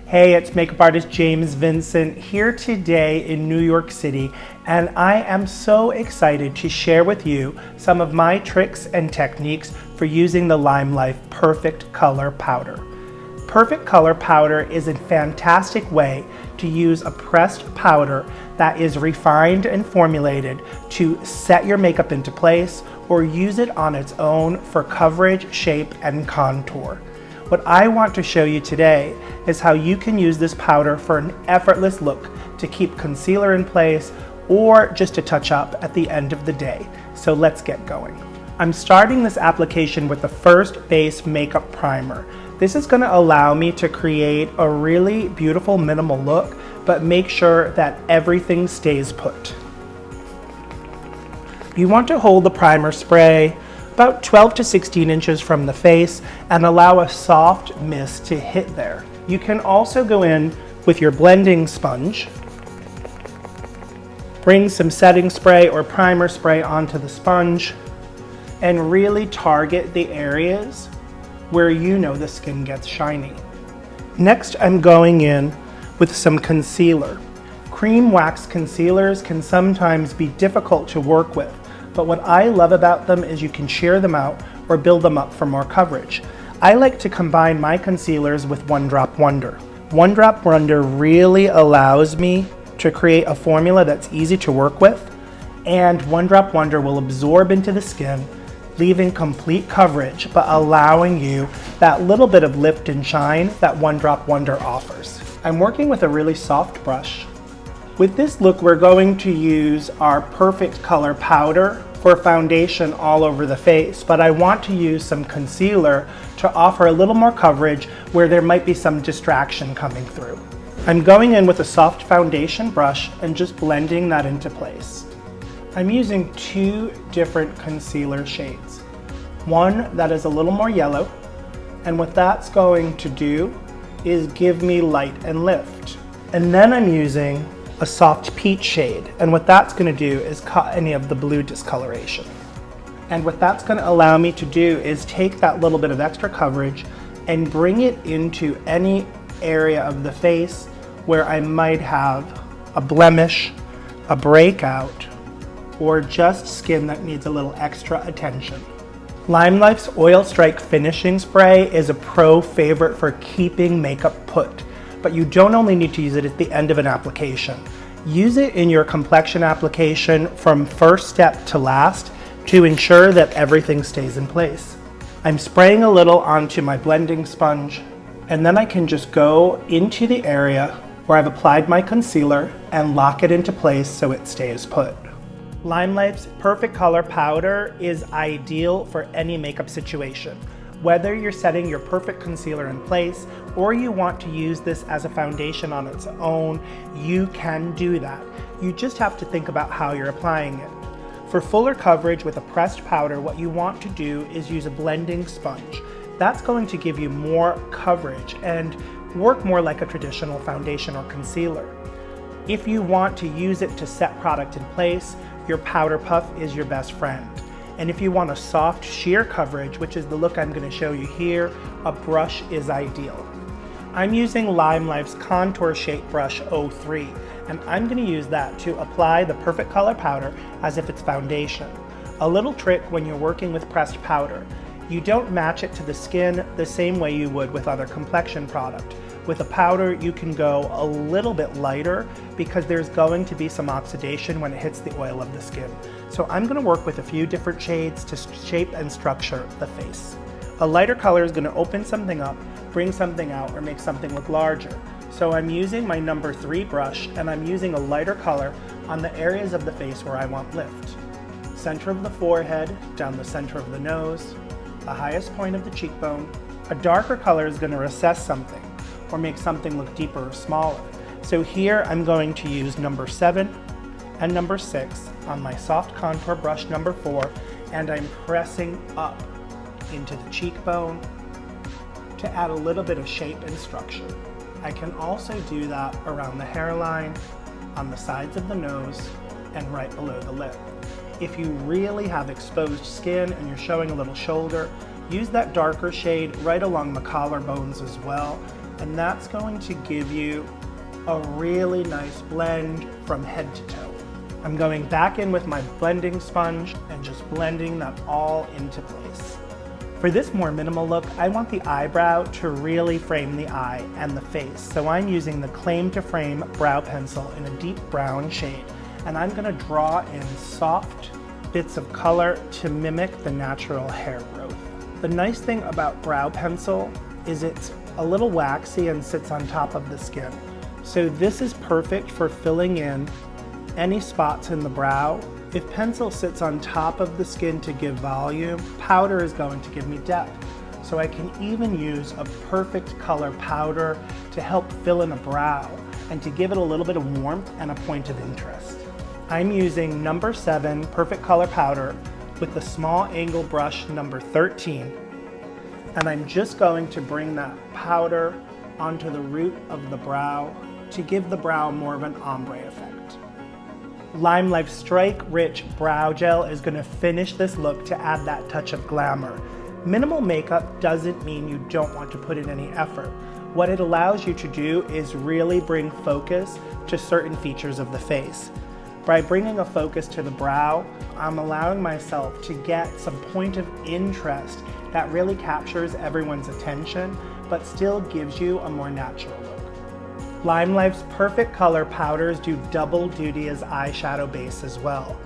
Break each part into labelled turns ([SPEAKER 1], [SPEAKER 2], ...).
[SPEAKER 1] Hey, it's makeup artist James Vincent here today in New York City, and I am so excited to share with you some of my tricks and techniques for using the LimeLife Perfect Color Powder. Perfect Color Powder is a fantastic way to use a pressed powder that is refined and formulated to set your makeup into place or use it on its own for coverage, shape, and contour. What I want to show you today is how you can use this powder for an effortless look to keep concealer in place or just to touch up at the end of the day. So let's get going. I'm starting this application with the first base makeup primer. This is going to allow me to create a really beautiful minimal look, but make sure that everything stays put. You want to hold the primer spray about 12 to 16 inches from the face and allow a soft mist to hit there. You can also go in with your blending sponge, bring some setting spray or primer spray onto the sponge, and really target the areas where you know the skin gets shiny. Next, I'm going in with some concealer. Cream wax concealers can sometimes be difficult to work with, but what I love about them is you can shear them out or build them up for more coverage. I like to combine my concealers with One Drop Wonder. One Drop Wonder really allows me to create a formula that's easy to work with, and One Drop Wonder will absorb into the skin, leaving complete coverage, but allowing you that little bit of lift and shine that One Drop Wonder offers. I'm working with a really soft brush. With this look, we're going to use our Perfect Color Powder for foundation all over the face, but I want to use some concealer to offer a little more coverage where there might be some distraction coming through. I'm going in with a soft foundation brush and just blending that into place. I'm using two different concealer shades. One that is a little more yellow, and what that's going to do is give me light and lift. And then I'm using a soft peach shade, and what that's going to do is cut any of the blue discoloration. And what that's going to allow me to do is take that little bit of extra coverage and bring it into any area of the face where I might have a blemish, a breakout, or just skin that needs a little extra attention. LimeLife's Oil Strike Finishing Spray is a pro favorite for keeping makeup put, but you don't only need to use it at the end of an application. Use it in your complexion application from first step to last to ensure that everything stays in place. I'm spraying a little onto my blending sponge, and then I can just go into the area where I've applied my concealer and lock it into place so it stays put. LimeLife's Perfect Color Powder is ideal for any makeup situation. Whether you're setting your perfect concealer in place or you want to use this as a foundation on its own, you can do that. You just have to think about how you're applying it. For fuller coverage with a pressed powder, what you want to do is use a blending sponge. That's going to give you more coverage and work more like a traditional foundation or concealer. If you want to use it to set product in place, your powder puff is your best friend. And if you want a soft sheer coverage, which is the look I'm going to show you here, a brush is ideal. I'm using LimeLife's Contour Shape Brush 03, and I'm going to use that to apply the Perfect Color Powder as if it's foundation. A little trick when you're working with pressed powder: you don't match it to the skin the same way you would with other complexion product. With a powder, you can go a little bit lighter because there's going to be some oxidation when it hits the oil of the skin. So I'm going to work with a few different shades to shape and structure the face. A lighter color is going to open something up, bring something out, or make something look larger. So I'm using my number 3 brush, and I'm using a lighter color on the areas of the face where I want lift. Center of the forehead, down the center of the nose, the highest point of the cheekbone. A darker color is going to recess something or make something look deeper or smaller. So here I'm going to use number 7 and number 6 on my soft contour brush number 4, and I'm pressing up into the cheekbone to add a little bit of shape and structure. I can also do that around the hairline, on the sides of the nose, and right below the lip. If you really have exposed skin and you're showing a little shoulder, use that darker shade right along the collarbones as well, And that's going to give you a really nice blend from head to toe. I'm going back in with my blending sponge and just blending that all into place. For this more minimal look, I want the eyebrow to really frame the eye and the face. So I'm using the Claim to Frame brow pencil in a deep brown shade. And I'm gonna draw in soft bits of color to mimic the natural hair growth. The nice thing about brow pencil is it's a little waxy and sits on top of the skin. So this is perfect for filling in any spots in the brow. If pencil sits on top of the skin to give volume, powder is going to give me depth. So I can even use a perfect color powder to help fill in a brow and to give it a little bit of warmth and a point of interest. I'm using number 7 Perfect Color Powder with the small angle brush number 13. And I'm just going to bring that powder onto the root of the brow to give the brow more of an ombre effect. LimeLife Strike Rich Brow Gel is going to finish this look to add that touch of glamour. Minimal makeup doesn't mean you don't want to put in any effort. What it allows you to do is really bring focus to certain features of the face. By bringing a focus to the brow, I'm allowing myself to get some point of interest that really captures everyone's attention, but still gives you a more natural look. LimeLife's Perfect Color powders do double duty as eyeshadow base as well.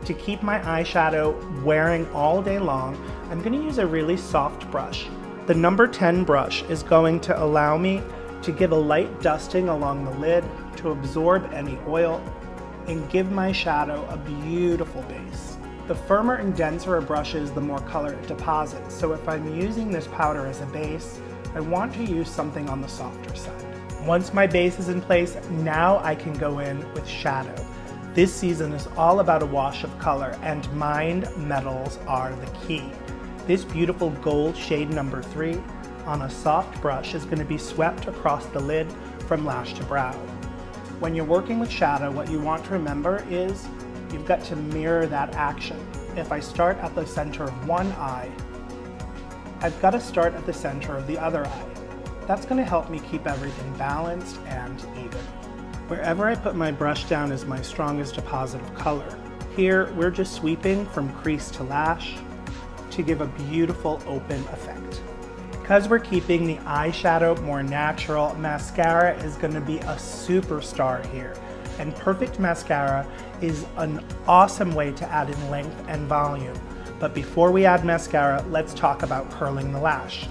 [SPEAKER 1] To keep my eyeshadow wearing all day long, I'm going to use a really soft brush. The number 10 brush is going to allow me to give a light dusting along the lid to absorb any oil and give my shadow a beautiful base. The firmer and denser a brush is, the more color it deposits. So if I'm using this powder as a base, I want to use something on the softer side. Once my base is in place, now I can go in with shadow. This season is all about a wash of color, and mined metals are the key. This beautiful gold shade number 3 on a soft brush is going to be swept across the lid from lash to brow. When you're working with shadow, what you want to remember is you've got to mirror that action. If I start at the center of one eye, I've got to start at the center of the other eye. That's going to help me keep everything balanced and even. Wherever I put my brush down is my strongest deposit of color. Here, we're just sweeping from crease to lash to give a beautiful open effect. Because we're keeping the eyeshadow more natural, mascara is going to be a superstar here. And Perfect Mascara is an awesome way to add in length and volume. But before we add mascara, let's talk about curling the lash.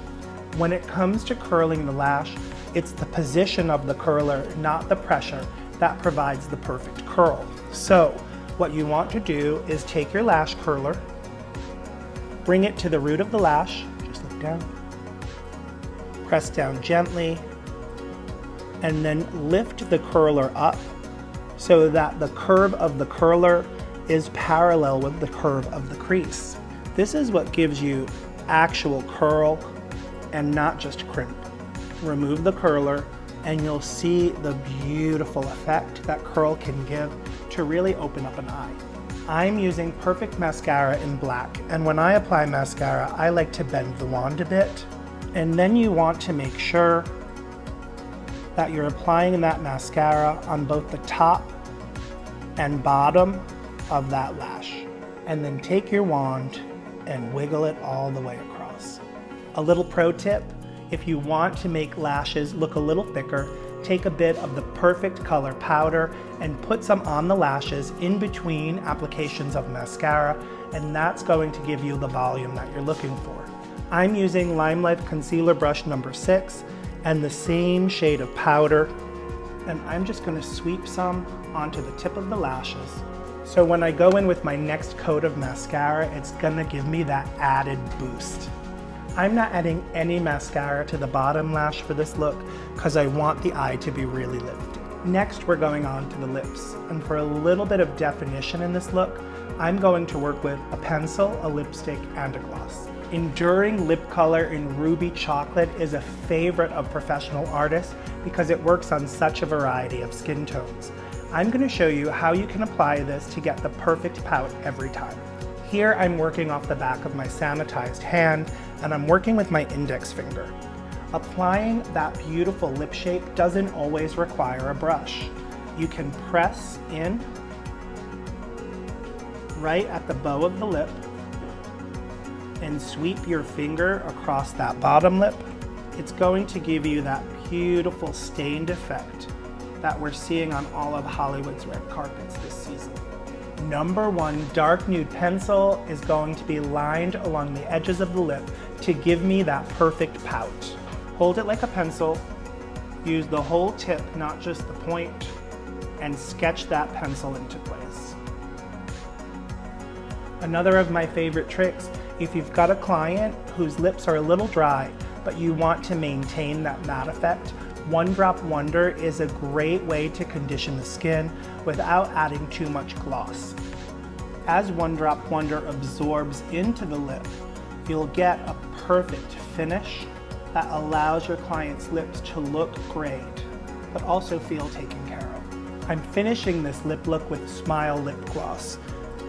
[SPEAKER 1] When it comes to curling the lash, it's the position of the curler, not the pressure, that provides the perfect curl. So what you want to do is take your lash curler, bring it to the root of the lash, just look down, press down gently, and then lift the curler up so that the curve of the curler is parallel with the curve of the crease. This is what gives you actual curl and not just crimp. Remove the curler and you'll see the beautiful effect that curl can give to really open up an eye. I'm using Perfect Mascara in black, and when I apply mascara, I like to bend the wand a bit. And then you want to make sure that you're applying that mascara on both the top and bottom of that lash. And then take your wand and wiggle it all the way across. A little pro tip, if you want to make lashes look a little thicker, take a bit of the Perfect Color powder and put some on the lashes in between applications of mascara, and that's going to give you the volume that you're looking for. I'm using LimeLife Concealer Brush number 6 and the same shade of powder, and I'm just going to sweep some onto the tip of the lashes. So when I go in with my next coat of mascara, it's going to give me that added boost. I'm not adding any mascara to the bottom lash for this look because I want the eye to be really lifted. Next, we're going on to the lips. And for a little bit of definition in this look, I'm going to work with a pencil, a lipstick, and a gloss. Enduring lip color in Ruby Chocolate is a favorite of professional artists because it works on such a variety of skin tones. I'm going to show you how you can apply this to get the perfect pout every time. Here I'm working off the back of my sanitized hand, and I'm working with my index finger. Applying that beautiful lip shape doesn't always require a brush. You can press in right at the bow of the lip and sweep your finger across that bottom lip. It's going to give you that beautiful stained effect that we're seeing on all of Hollywood's red carpets this season. Number 1 dark nude pencil is going to be lined along the edges of the lip to give me that perfect pout. Hold it like a pencil, use the whole tip, not just the point, and sketch that pencil into place. Another of my favorite tricks, if you've got a client whose lips are a little dry, but you want to maintain that matte effect, One Drop Wonder is a great way to condition the skin without adding too much gloss. As One Drop Wonder absorbs into the lip, you'll get a perfect finish that allows your client's lips to look great, but also feel taken care of. I'm finishing this lip look with Smile Lip Gloss.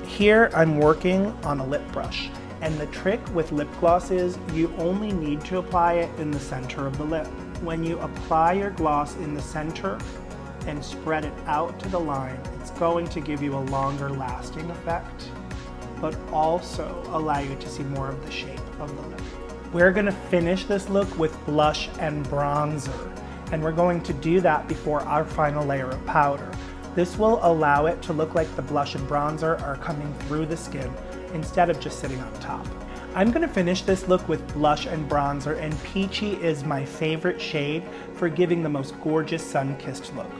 [SPEAKER 1] Here I'm working on a lip brush, and the trick with lip gloss is you only need to apply it in the center of the lip. When you apply your gloss in the center and spread it out to the line, it's going to give you a longer lasting effect, but also allow you to see more of the shape of the lip. We're gonna finish this look with blush and bronzer, and we're going to do that before our final layer of powder. This will allow it to look like the blush and bronzer are coming through the skin instead of just sitting on top. I'm gonna finish this look with blush and bronzer, and Peachy is my favorite shade for giving the most gorgeous sun-kissed look.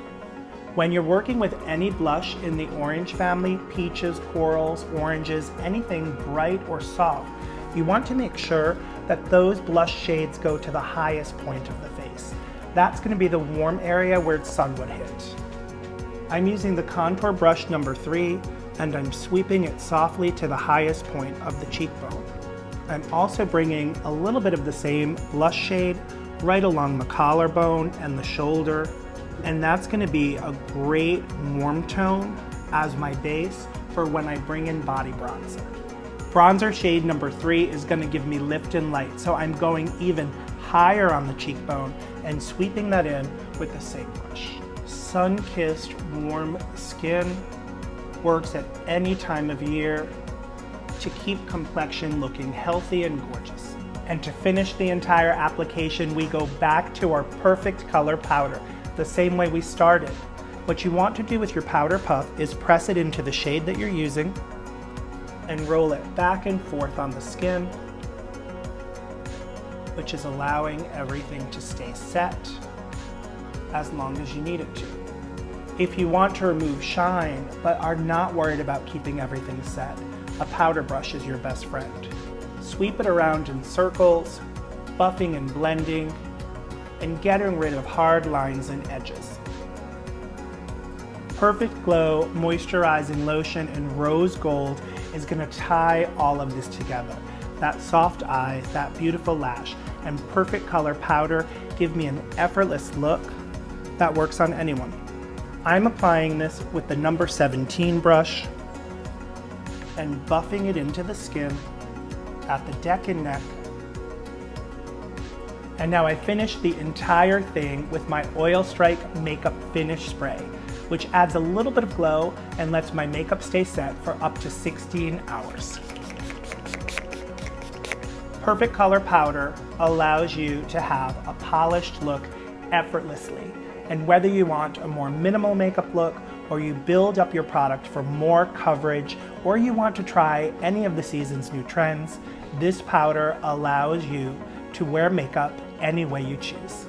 [SPEAKER 1] When you're working with any blush in the orange family, peaches, corals, oranges, anything bright or soft, you want to make sure that those blush shades go to the highest point of the face. That's gonna be the warm area where sun would hit. I'm using the contour brush number 3, and I'm sweeping it softly to the highest point of the cheekbone. I'm also bringing a little bit of the same blush shade right along the collarbone and the shoulder, and that's going to be a great warm tone as my base for when I bring in body bronzer. Bronzer shade number 3 is going to give me lift and light, so I'm going even higher on the cheekbone and sweeping that in with the same brush. Sun-kissed warm skin works at any time of year to keep complexion looking healthy and gorgeous. And to finish the entire application, we go back to our perfect color powder, the same way we started. What you want to do with your powder puff is press it into the shade that you're using and roll it back and forth on the skin, which is allowing everything to stay set as long as you need it to. If you want to remove shine but are not worried about keeping everything set, a powder brush is your best friend. Sweep it around in circles, buffing and blending, and getting rid of hard lines and edges. Perfect Glow Moisturizing Lotion in Rose Gold is going to tie all of this together. That soft eye, that beautiful lash, and Perfect Color powder give me an effortless look that works on anyone. I'm applying this with the number 17 brush and buffing it into the skin at the neck and neck. And now I finished the entire thing with my Oil Strike Makeup Finish Spray, which adds a little bit of glow and lets my makeup stay set for up to 16 hours. Perfect Color powder allows you to have a polished look effortlessly. And whether you want a more minimal makeup look, or you build up your product for more coverage, or you want to try any of the season's new trends, this powder allows you to wear makeup any way you choose.